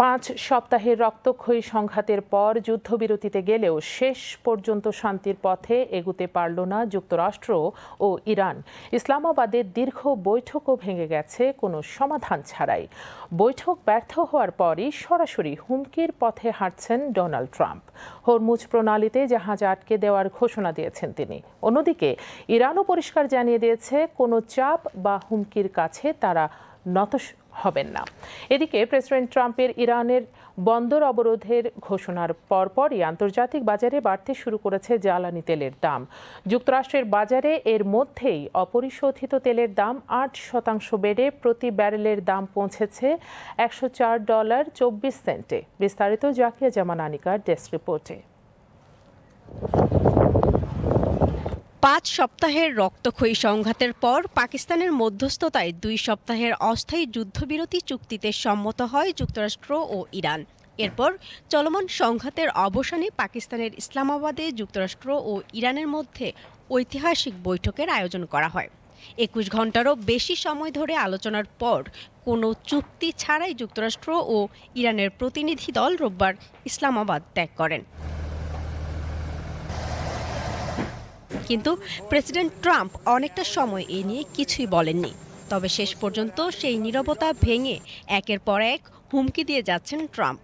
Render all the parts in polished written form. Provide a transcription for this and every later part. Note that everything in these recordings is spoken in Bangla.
5 সপ্তাহের রক্তক্ষয়ী সংঘাতের পর যুদ্ধবিরতিতে গেলেও শেষ পর্যন্ত শান্তির পথে এগুতে পারল না যুক্তরাষ্ট্র ও ইরান। ইসলামাবাদের দীর্ঘ বৈঠকও ভেঙে গেছে কোনো সমাধান ছাড়াই। বৈঠক ব্যর্থ হওয়ার পরই সরাসরি হুমকির পথে হাঁটছেন ডোনাল্ড ট্রাম্প। হরমুজ প্রণালীতে জাহাজ আটকে দেওয়ার ঘোষণা দিয়েছেন তিনি। অন্যদিকে ইরানও পরিষ্কার জানিয়ে দিয়েছে কোনো চাপ বা হুমকির কাছে তারা নত হবেন না। এদিকে প্রেসিডেন্ট ট্রাম্পের ইরানের বন্দর অবরোধের ঘোষণার পরপরই আন্তর্জাতিক বাজারে বাড়তে শুরু করেছে জ্বালানি তেলের দাম। যুক্তরাষ্ট্রের বাজারে এর মধ্যেই অপরিশোধিত তেলের দাম 8% বেড়ে প্রতি ব্যারেলের দাম পৌঁছেছে $104.24। বিস্তারিত জাকিয়া জামান আনিকার ডেস্ক রিপোর্টে। 5 সপ্তাহের রক্তক্ষয়ী সংঘাতের পর পাকিস্তানের মধ্যস্থতায় 2 সপ্তাহের অস্থায়ী যুদ্ধবিরতি চুক্তিতে সম্মত হয় যুক্তরাষ্ট্র ও ইরান। এরপর চলমান সংঘাতের অবসানে পাকিস্তানের ইসলামাবাদে যুক্তরাষ্ট্র ও ইরানের মধ্যে ঐতিহাসিক বৈঠকের আয়োজন করা হয়। 21 ঘণ্টারও বেশি সময় ধরে আলোচনার পর কোনো চুক্তি ছাড়াই যুক্তরাষ্ট্র ও ইরানের প্রতিনিধি দল রোববার ইসলামাবাদ ত্যাগ করেন। কিন্তু প্রেসিডেন্ট ট্রাম্প অনেকটা সময় এ নিয়ে কিছুই বলেননি। তবে শেষ পর্যন্ত সেই নীরবতা ভেঙে একের পর এক হুমকি দিয়ে যাচ্ছেন ট্রাম্প।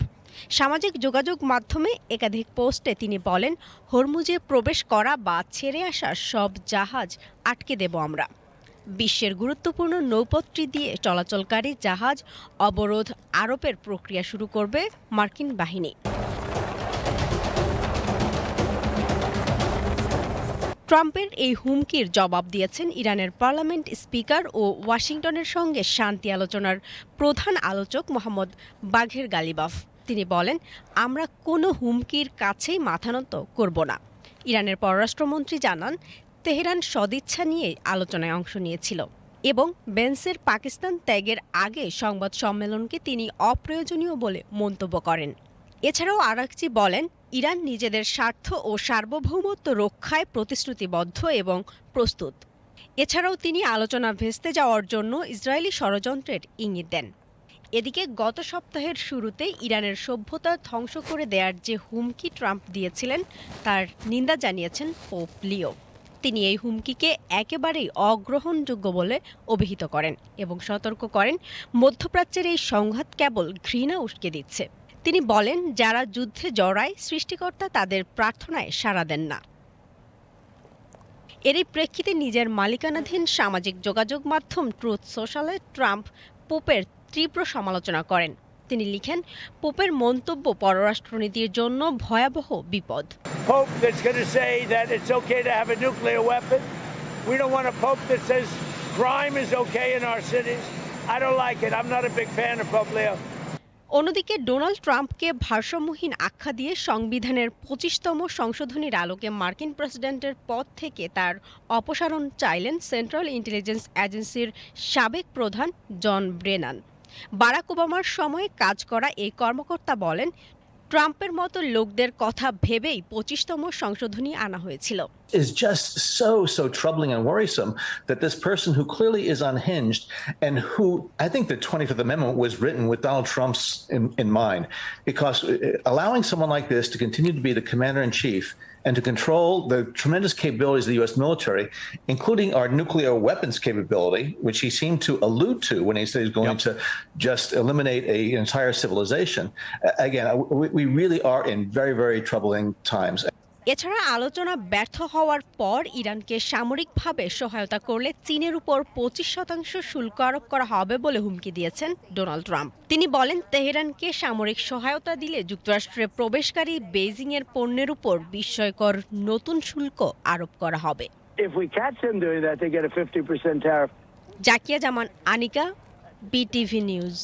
সামাজিক যোগাযোগ মাধ্যমে একাধিক পোস্টে তিনি বলেন, হরমুজে প্রবেশ করা বা ছেড়ে আসা সব জাহাজ আটকে দেব আমরা। বিশ্বের গুরুত্বপূর্ণ নৌপথটি দিয়ে চলাচলকারী জাহাজ অবরোধ আরোপের প্রক্রিয়া শুরু করবে মার্কিন বাহিনী। ট্রাম্পের এই হুমকির জবাব দিয়েছেন ইরানের পার্লামেন্ট স্পিকার ও ওয়াশিংটনের সঙ্গে শান্তি আলোচনার প্রধান আলোচক মোহাম্মদ বাঘের গালিবাফ। তিনি বলেন, আমরা কোনো হুমকির কাছেই মাথা নত করব না। ইরানের পররাষ্ট্রমন্ত্রী জানান, তেহরান সদিচ্ছা নিয়ে আলোচনায় অংশ নিয়েছিল এবং বেন্সের পাকিস্তান ত্যাগের আগে সংবাদ সম্মেলনকে তিনি অপ্রয়োজনীয় বলে মন্তব্য করেন। এছাড়াও আরাকচি বলেন, ইরান নিজেদের স্বার্থ ও সার্বভৌমত্ব রক্ষায় প্রতিশ্রুতিবদ্ধ এবং প্রস্তুত। এছাড়াও তিনি আলোচনা ভেস্তে যাওয়ার জন্য ইসরায়েলি ষড়যন্ত্রের ইঙ্গিত দেন। এদিকে গত সপ্তাহের শুরুতে ইরানের সভ্যতা ধ্বংস করে দেওয়ার যে হুমকি ট্রাম্প দিয়েছিলেন তার নিন্দা জানিয়েছেন পোপ লিও। তিনি এই হুমকিকে একেবারেই অগ্রহণযোগ্য বলে অভিহিত করেন এবং সতর্ক করেন, মধ্যপ্রাচ্যের এই সংঘাত কেবল ঘৃণা উস্কে দিচ্ছে। তিনি বলেন, যারা যুদ্ধে জড়ায় সৃষ্টিকর্তা তাদের প্রার্থনায় সাড়া দেন না। এরই প্রেক্ষিতে নিজের মালিকানাধীন সামাজিক যোগাযোগ মাধ্যম ট্রুথ সোশ্যালে ট্রাম্প পোপের তীব্র সমালোচনা করেন। তিনি লিখেন, পোপের মন্তব্য পররাষ্ট্রনীতির জন্য ভয়াবহ বিপদ। Pope that's going to say that it's okay to have a nuclear weapon. We don't want a pope that says crime is okay in our cities. I don't like it. I'm not a big fan of Pope Leo. অন্যদিকে ডোনাল্ড ট্রাম্পকে ভারসাম্যহীন আখ্যা দিয়ে সংবিধানের 25তম সংশোধনীর আলোকে মার্কিন প্রেসিডেন্টের পদ থেকে তার অপসারণ চাইলেন সেন্ট্রাল ইন্টেলিজেন্স এজেন্সির সাবেক প্রধান জন ব্রেনান। বারাক ওবামার সময়ে কাজ করা এই কর্মকর্তা বলেন, ট্রাম্পের মতো লোকদের কথা ভেবেই 25তম সংশোধনী আনা হয়েছিল। Is just so troubling and worrisome that this person who clearly is unhinged and who I think the 25th Amendment was written with Donald Trump's in mind, because allowing someone like this to continue to be the commander-in-chief and to control the tremendous capabilities of the U.S. military, including our nuclear weapons capability, which he seemed to allude to when he said he's going to just eliminate an entire civilization. Again, we really are in very troubling times. এছাড়া আলোচনা ব্যর্থ হওয়ার পর ইরানকে সামরিকভাবে সহায়তা করলে চীনের উপর 25% শুল্ক আরোপ করা হবে বলে হুমকি দিয়েছেন ডোনাল্ড ট্রাম্প। তিনি বলেন, তেহরানকে সামরিক সহায়তা দিলে যুক্তরাষ্ট্রে প্রবেশকারী বেইজিংয়ের পণ্যের উপর বিস্ময়কর নতুন শুল্ক আরোপ করা হবে। জাকিয়া জামান আনিকা, বিটিভি নিউজ।